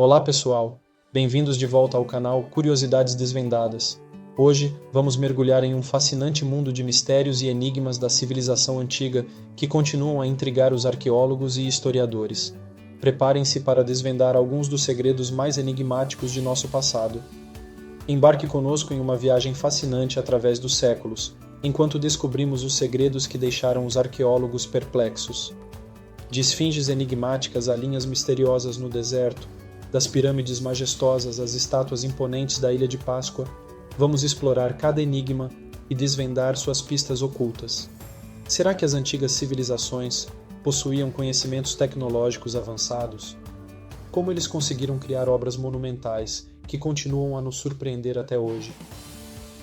Olá pessoal, bem-vindos de volta ao canal Curiosidades Desvendadas. Hoje vamos mergulhar em um fascinante mundo de mistérios e enigmas da civilização antiga que continuam a intrigar os arqueólogos e historiadores. Preparem-se para desvendar alguns dos segredos mais enigmáticos de nosso passado. Embarque conosco em uma viagem fascinante através dos séculos, enquanto descobrimos os segredos que deixaram os arqueólogos perplexos. De esfinges enigmáticas a linhas misteriosas no deserto, das pirâmides majestosas às estátuas imponentes da Ilha de Páscoa, vamos explorar cada enigma e desvendar suas pistas ocultas. Será que as antigas civilizações possuíam conhecimentos tecnológicos avançados? Como eles conseguiram criar obras monumentais que continuam a nos surpreender até hoje?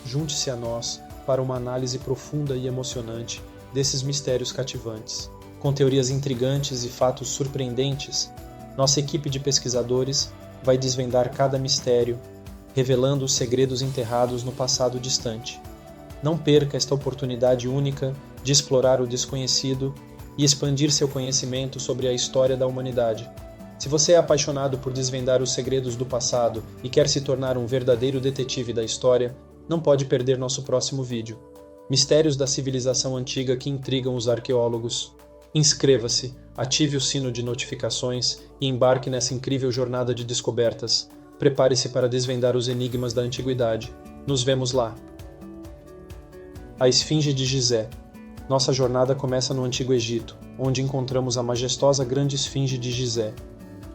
Junte-se a nós para uma análise profunda e emocionante desses mistérios cativantes. Com teorias intrigantes e fatos surpreendentes, nossa equipe de pesquisadores vai desvendar cada mistério, revelando os segredos enterrados no passado distante. Não perca esta oportunidade única de explorar o desconhecido e expandir seu conhecimento sobre a história da humanidade. Se você é apaixonado por desvendar os segredos do passado e quer se tornar um verdadeiro detetive da história, não pode perder nosso próximo vídeo. Mistérios da civilização antiga que intrigam os arqueólogos. Inscreva-se, ative o sino de notificações e embarque nessa incrível jornada de descobertas. Prepare-se para desvendar os enigmas da antiguidade. Nos vemos lá. A Esfinge de Gizé. Nossa jornada começa no Antigo Egito, onde encontramos a majestosa Grande Esfinge de Gizé.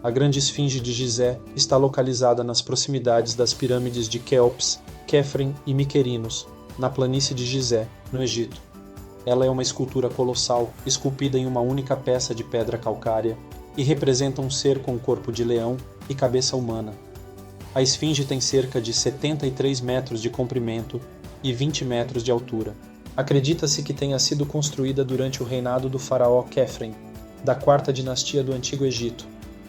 A Grande Esfinge de Gizé está localizada nas proximidades das pirâmides de Quéops, Quefren e Miquerinos, na planície de Gizé, no Egito. Ela é uma escultura colossal, esculpida em uma única peça de pedra calcária, e representa um ser com corpo de leão e cabeça humana. A esfinge tem cerca de 73 metros de comprimento e 20 metros de altura. Acredita-se que tenha sido construída durante o reinado do faraó Quefren, da quarta dinastia do Antigo Egito,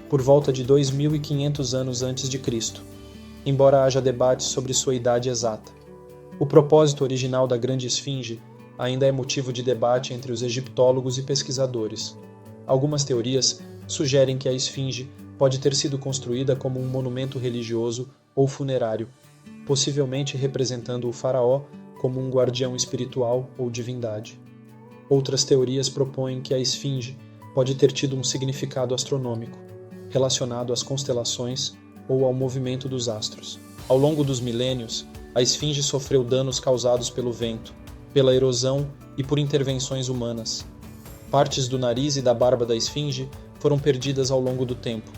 por volta de 2500 anos antes de Cristo, embora haja debates sobre sua idade exata. O propósito original da Grande Esfinge ainda é motivo de debate entre os egiptólogos e pesquisadores. Algumas teorias sugerem que a esfinge pode ter sido construída como um monumento religioso ou funerário, possivelmente representando o faraó como um guardião espiritual ou divindade. Outras teorias propõem que a esfinge pode ter tido um significado astronômico, relacionado às constelações ou ao movimento dos astros. Ao longo dos milênios, a esfinge sofreu danos causados pelo vento, pela erosão e por intervenções humanas. Partes do nariz e da barba da esfinge foram perdidas ao longo do tempo.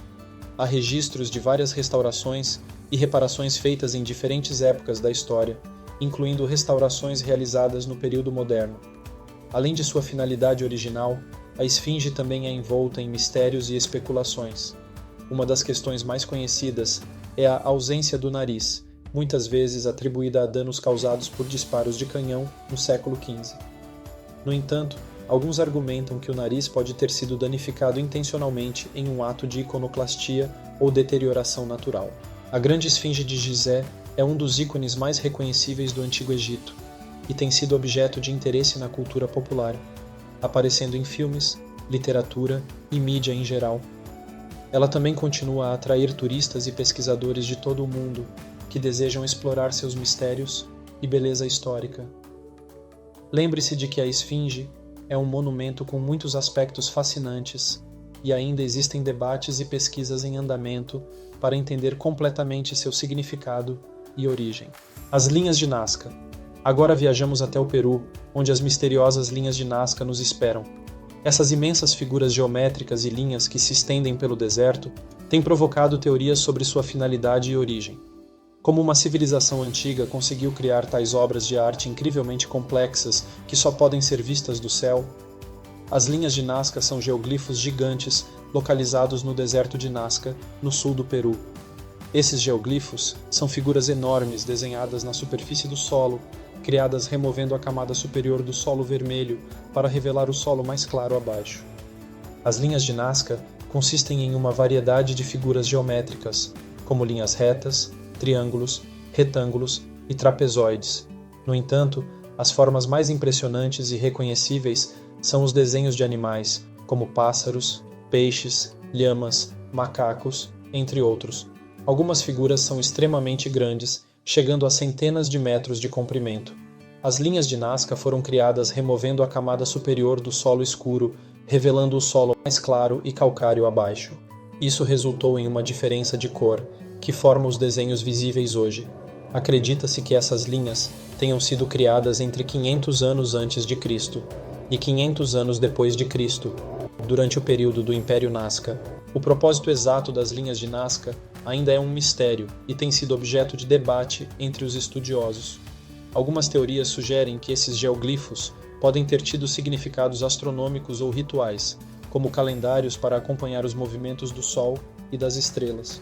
Há registros de várias restaurações e reparações feitas em diferentes épocas da história, incluindo restaurações realizadas no período moderno. Além de sua finalidade original, a esfinge também é envolta em mistérios e especulações. Uma das questões mais conhecidas é a ausência do nariz, muitas vezes atribuída a danos causados por disparos de canhão no século XV. No entanto, alguns argumentam que o nariz pode ter sido danificado intencionalmente em um ato de iconoclastia ou deterioração natural. A Grande Esfinge de Gizé é um dos ícones mais reconhecíveis do Antigo Egito e tem sido objeto de interesse na cultura popular, aparecendo em filmes, literatura e mídia em geral. Ela também continua a atrair turistas e pesquisadores de todo o mundo que desejam explorar seus mistérios e beleza histórica. Lembre-se de que a esfinge é um monumento com muitos aspectos fascinantes e ainda existem debates e pesquisas em andamento para entender completamente seu significado e origem. As linhas de Nazca. Agora viajamos até o Peru, onde as misteriosas linhas de Nazca nos esperam. Essas imensas figuras geométricas e linhas que se estendem pelo deserto têm provocado teorias sobre sua finalidade e origem. Como uma civilização antiga conseguiu criar tais obras de arte incrivelmente complexas que só podem ser vistas do céu? As linhas de Nazca são geoglifos gigantes localizados no deserto de Nazca, no sul do Peru. Esses geoglifos são figuras enormes desenhadas na superfície do solo, criadas removendo a camada superior do solo vermelho para revelar o solo mais claro abaixo. As linhas de Nazca consistem em uma variedade de figuras geométricas, como linhas retas, triângulos, retângulos e trapezoides. No entanto, as formas mais impressionantes e reconhecíveis são os desenhos de animais, como pássaros, peixes, lhamas, macacos entre outros. Algumas figuras são extremamente grandes, chegando a centenas de metros de comprimento. As linhas de Nazca foram criadas removendo a camada superior do solo escuro, revelando o solo mais claro e calcário abaixo. Isso resultou em uma diferença de cor, que forma os desenhos visíveis hoje. Acredita-se que essas linhas tenham sido criadas entre 500 anos antes de Cristo e 500 anos depois de Cristo, durante o período do Império Nazca. O propósito exato das linhas de Nazca ainda é um mistério e tem sido objeto de debate entre os estudiosos. Algumas teorias sugerem que esses geoglifos podem ter tido significados astronômicos ou rituais, como calendários para acompanhar os movimentos do Sol e das estrelas.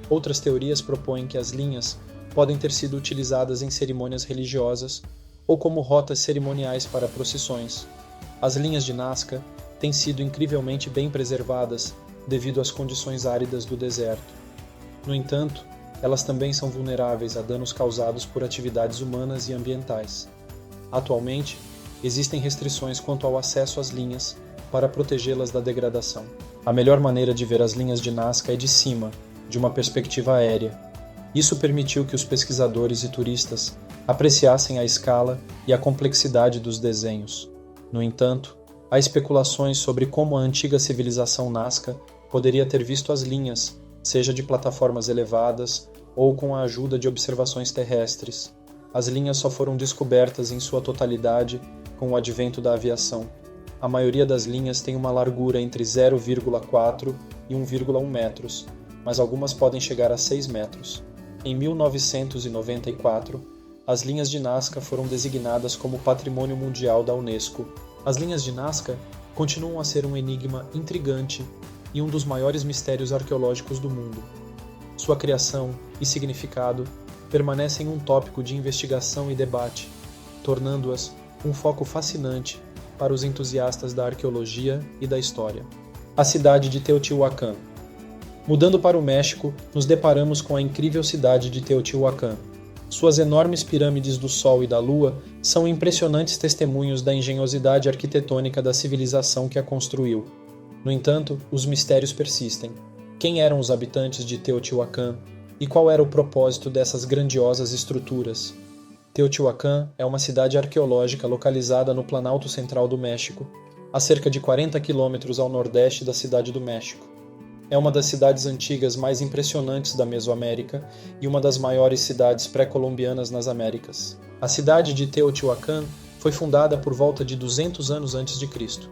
Outras teorias propõem que as linhas podem ter sido utilizadas em cerimônias religiosas ou como rotas cerimoniais para procissões. As linhas de Nazca têm sido incrivelmente bem preservadas devido às condições áridas do deserto. No entanto, elas também são vulneráveis a danos causados por atividades humanas e ambientais. Atualmente, existem restrições quanto ao acesso às linhas para protegê-las da degradação. A melhor maneira de ver as linhas de Nazca é de cima, de uma perspectiva aérea. Isso permitiu que os pesquisadores e turistas apreciassem a escala e a complexidade dos desenhos. No entanto, há especulações sobre como a antiga civilização Nazca poderia ter visto as linhas, seja de plataformas elevadas ou com a ajuda de observações terrestres. As linhas só foram descobertas em sua totalidade com o advento da aviação. A maioria das linhas tem uma largura entre 0,4 e 1,1 metros, mas algumas podem chegar a 6 metros. Em 1994, as linhas de Nazca foram designadas como Patrimônio Mundial da Unesco. As linhas de Nazca continuam a ser um enigma intrigante e um dos maiores mistérios arqueológicos do mundo. Sua criação e significado permanecem um tópico de investigação e debate, tornando-as um foco fascinante para os entusiastas da arqueologia e da história. A cidade de Teotihuacan. Mudando para o México, nos deparamos com a incrível cidade de Teotihuacan. Suas enormes pirâmides do Sol e da Lua são impressionantes testemunhos da engenhosidade arquitetônica da civilização que a construiu. No entanto, os mistérios persistem. Quem eram os habitantes de Teotihuacan e qual era o propósito dessas grandiosas estruturas? Teotihuacan é uma cidade arqueológica localizada no Planalto Central do México, a cerca de 40 quilômetros ao nordeste da Cidade do México. É uma das cidades antigas mais impressionantes da Mesoamérica e uma das maiores cidades pré-colombianas nas Américas. A cidade de Teotihuacan foi fundada por volta de 200 anos antes de Cristo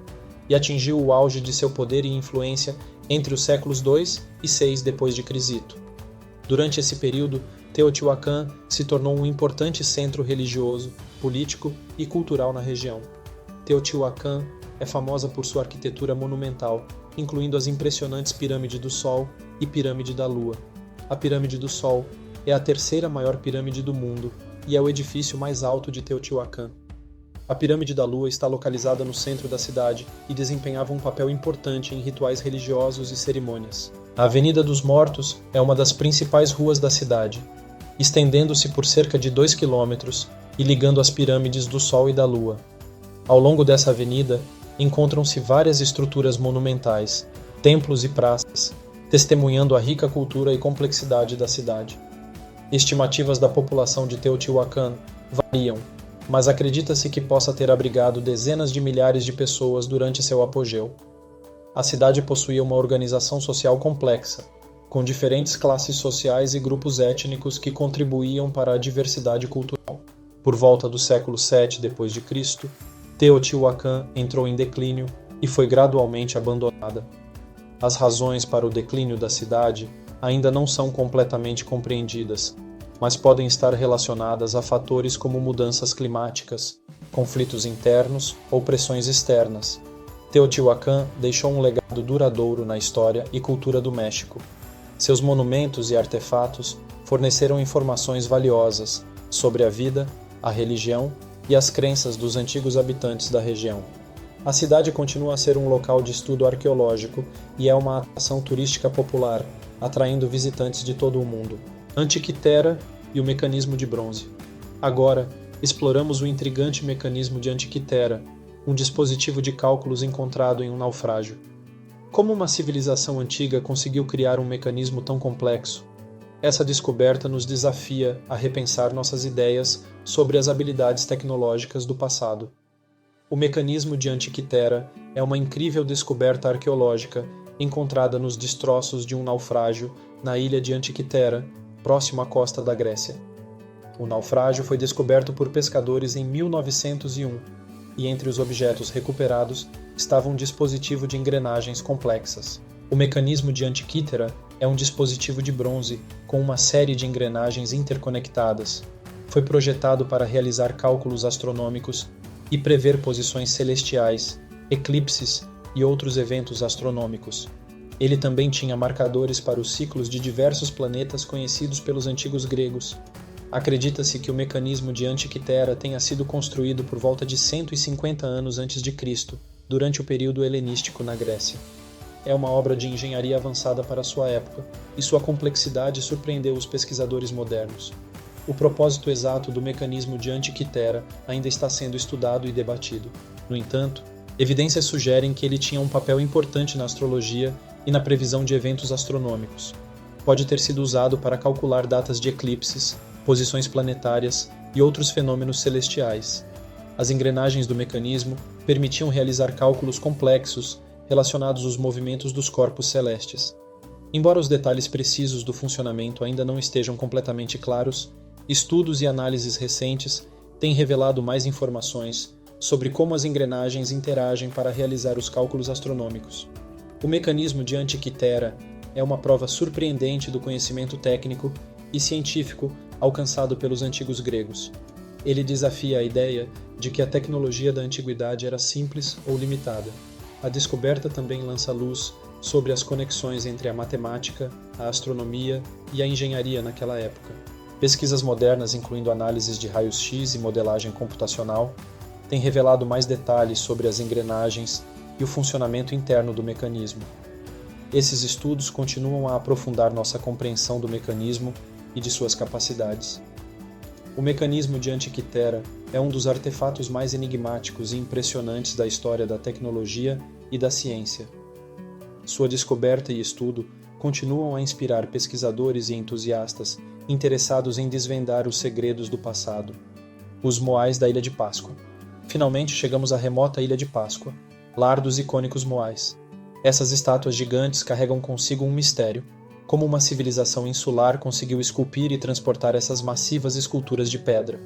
e atingiu o auge de seu poder e influência entre os séculos 2 e 6 depois de Cristo. Durante esse período, Teotihuacan se tornou um importante centro religioso, político e cultural na região. Teotihuacan é famosa por sua arquitetura monumental, incluindo as impressionantes Pirâmide do Sol e Pirâmide da Lua. A Pirâmide do Sol é a terceira maior pirâmide do mundo e é o edifício mais alto de Teotihuacan. A Pirâmide da Lua está localizada no centro da cidade e desempenhava um papel importante em rituais religiosos e cerimônias. A Avenida dos Mortos é uma das principais ruas da cidade, estendendo-se por cerca de 2 quilômetros e ligando as pirâmides do Sol e da Lua. Ao longo dessa avenida, encontram-se várias estruturas monumentais, templos e praças, testemunhando a rica cultura e complexidade da cidade. Estimativas da população de Teotihuacan variam, mas acredita-se que possa ter abrigado dezenas de milhares de pessoas durante seu apogeu. A cidade possuía uma organização social complexa, com diferentes classes sociais e grupos étnicos que contribuíam para a diversidade cultural. Por volta do século 7 d.C., Teotihuacan entrou em declínio e foi gradualmente abandonada. As razões para o declínio da cidade ainda não são completamente compreendidas, mas podem estar relacionadas a fatores como mudanças climáticas, conflitos internos ou pressões externas. Teotihuacan deixou um legado duradouro na história e cultura do México. Seus monumentos e artefatos forneceram informações valiosas sobre a vida, a religião e as crenças dos antigos habitantes da região. A cidade continua a ser um local de estudo arqueológico e é uma atração turística popular, atraindo visitantes de todo o mundo. Antiquitera e o mecanismo de bronze. Agora, exploramos o intrigante mecanismo de Antiquitera, um dispositivo de cálculos encontrado em um naufrágio. Como uma civilização antiga conseguiu criar um mecanismo tão complexo? Essa descoberta nos desafia a repensar nossas ideias sobre as habilidades tecnológicas do passado. O mecanismo de Antiquitera é uma incrível descoberta arqueológica encontrada nos destroços de um naufrágio na ilha de Antiquitera, próximo à costa da Grécia. O naufrágio foi descoberto por pescadores em 1901 e entre os objetos recuperados estava um dispositivo de engrenagens complexas. O mecanismo de Antiquitera é um dispositivo de bronze com uma série de engrenagens interconectadas. Foi projetado para realizar cálculos astronômicos e prever posições celestiais, eclipses e outros eventos astronômicos. Ele também tinha marcadores para os ciclos de diversos planetas conhecidos pelos antigos gregos. Acredita-se que o mecanismo de Antiquitera tenha sido construído por volta de 150 anos antes de Cristo, durante o período helenístico na Grécia. É uma obra de engenharia avançada para sua época, e sua complexidade surpreendeu os pesquisadores modernos. O propósito exato do mecanismo de Antiquitera ainda está sendo estudado e debatido. No entanto, evidências sugerem que ele tinha um papel importante na astrologia e na previsão de eventos astronômicos. Pode ter sido usado para calcular datas de eclipses, posições planetárias e outros fenômenos celestiais. As engrenagens do mecanismo permitiam realizar cálculos complexos relacionados aos movimentos dos corpos celestes. Embora os detalhes precisos do funcionamento ainda não estejam completamente claros, estudos e análises recentes têm revelado mais informações sobre como as engrenagens interagem para realizar os cálculos astronômicos. O mecanismo de Antiquitera é uma prova surpreendente do conhecimento técnico e científico alcançado pelos antigos gregos. Ele desafia a ideia de que a tecnologia da antiguidade era simples ou limitada. A descoberta também lança luz sobre as conexões entre a matemática, a astronomia e a engenharia naquela época. Pesquisas modernas, incluindo análises de raios-x e modelagem computacional, têm revelado mais detalhes sobre as engrenagens e o funcionamento interno do mecanismo. Esses estudos continuam a aprofundar nossa compreensão do mecanismo e de suas capacidades. O mecanismo de Antiquitera é um dos artefatos mais enigmáticos e impressionantes da história da tecnologia e da ciência. Sua descoberta e estudo continuam a inspirar pesquisadores e entusiastas interessados em desvendar os segredos do passado. Os Moais da Ilha de Páscoa. Finalmente chegamos à remota Ilha de Páscoa, lar dos icônicos Moais. Essas estátuas gigantes carregam consigo um mistério. Como uma civilização insular conseguiu esculpir e transportar essas massivas esculturas de pedra?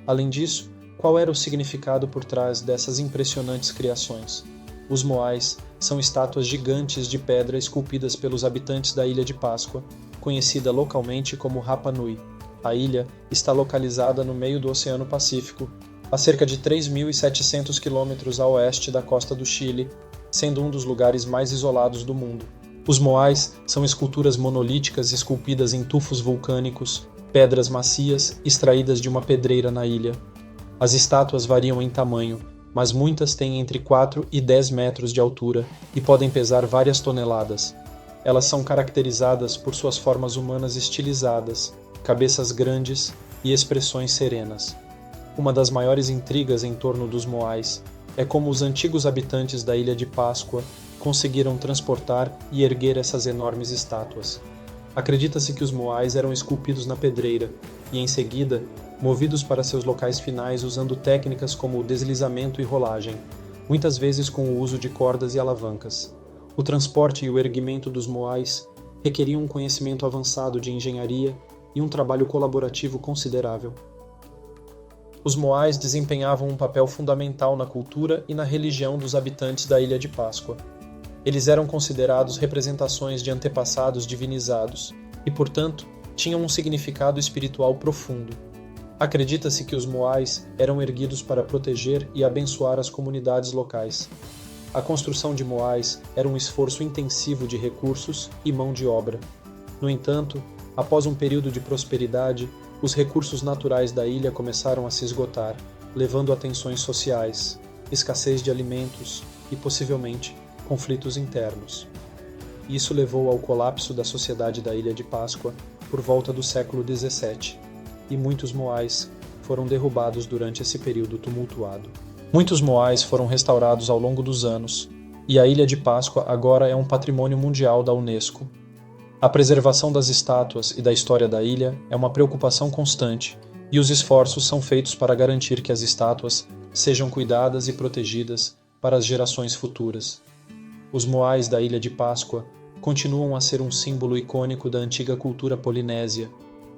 Além disso, qual era o significado por trás dessas impressionantes criações? Os Moais são estátuas gigantes de pedra esculpidas pelos habitantes da Ilha de Páscoa, conhecida localmente como Rapa Nui. A ilha está localizada no meio do Oceano Pacífico, a cerca de 3.700 quilômetros a oeste da costa do Chile, sendo um dos lugares mais isolados do mundo. Os Moais são esculturas monolíticas esculpidas em tufos vulcânicos, pedras macias extraídas de uma pedreira na ilha. As estátuas variam em tamanho, mas muitas têm entre 4 e 10 metros de altura e podem pesar várias toneladas. Elas são caracterizadas por suas formas humanas estilizadas, cabeças grandes e expressões serenas. Uma das maiores intrigas em torno dos Moais é como os antigos habitantes da Ilha de Páscoa conseguiram transportar e erguer essas enormes estátuas. Acredita-se que os Moais eram esculpidos na pedreira e, em seguida, movidos para seus locais finais usando técnicas como o deslizamento e rolagem, muitas vezes com o uso de cordas e alavancas. O transporte e o erguimento dos Moais requeriam um conhecimento avançado de engenharia e um trabalho colaborativo considerável. Os Moais desempenhavam um papel fundamental na cultura e na religião dos habitantes da Ilha de Páscoa. Eles eram considerados representações de antepassados divinizados e, portanto, tinham um significado espiritual profundo. Acredita-se que os Moais eram erguidos para proteger e abençoar as comunidades locais. A construção de Moais era um esforço intensivo de recursos e mão de obra. No entanto, após um período de prosperidade, os recursos naturais da ilha começaram a se esgotar, levando a tensões sociais, escassez de alimentos e, possivelmente, conflitos internos. Isso levou ao colapso da sociedade da Ilha de Páscoa por volta do século XVII, e muitos Moais foram derrubados durante esse período tumultuado. Muitos Moais foram restaurados ao longo dos anos, e a Ilha de Páscoa agora é um patrimônio mundial da Unesco. A preservação das estátuas e da história da ilha é uma preocupação constante, e os esforços são feitos para garantir que as estátuas sejam cuidadas e protegidas para as gerações futuras. Os moais da Ilha de Páscoa continuam a ser um símbolo icônico da antiga cultura polinésia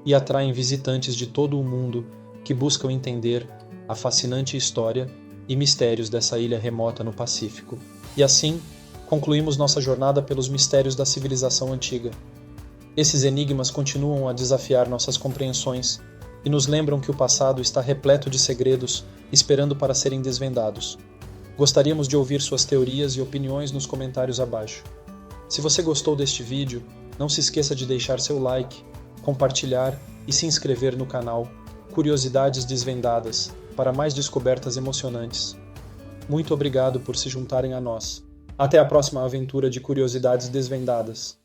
e atraem visitantes de todo o mundo que buscam entender a fascinante história e mistérios dessa ilha remota no Pacífico. E assim, concluímos nossa jornada pelos mistérios da civilização antiga. Esses enigmas continuam a desafiar nossas compreensões e nos lembram que o passado está repleto de segredos esperando para serem desvendados. Gostaríamos de ouvir suas teorias e opiniões nos comentários abaixo. Se você gostou deste vídeo, não se esqueça de deixar seu like, compartilhar e se inscrever no canal Curiosidades Desvendadas para mais descobertas emocionantes. Muito obrigado por se juntarem a nós. Até a próxima aventura de Curiosidades Desvendadas.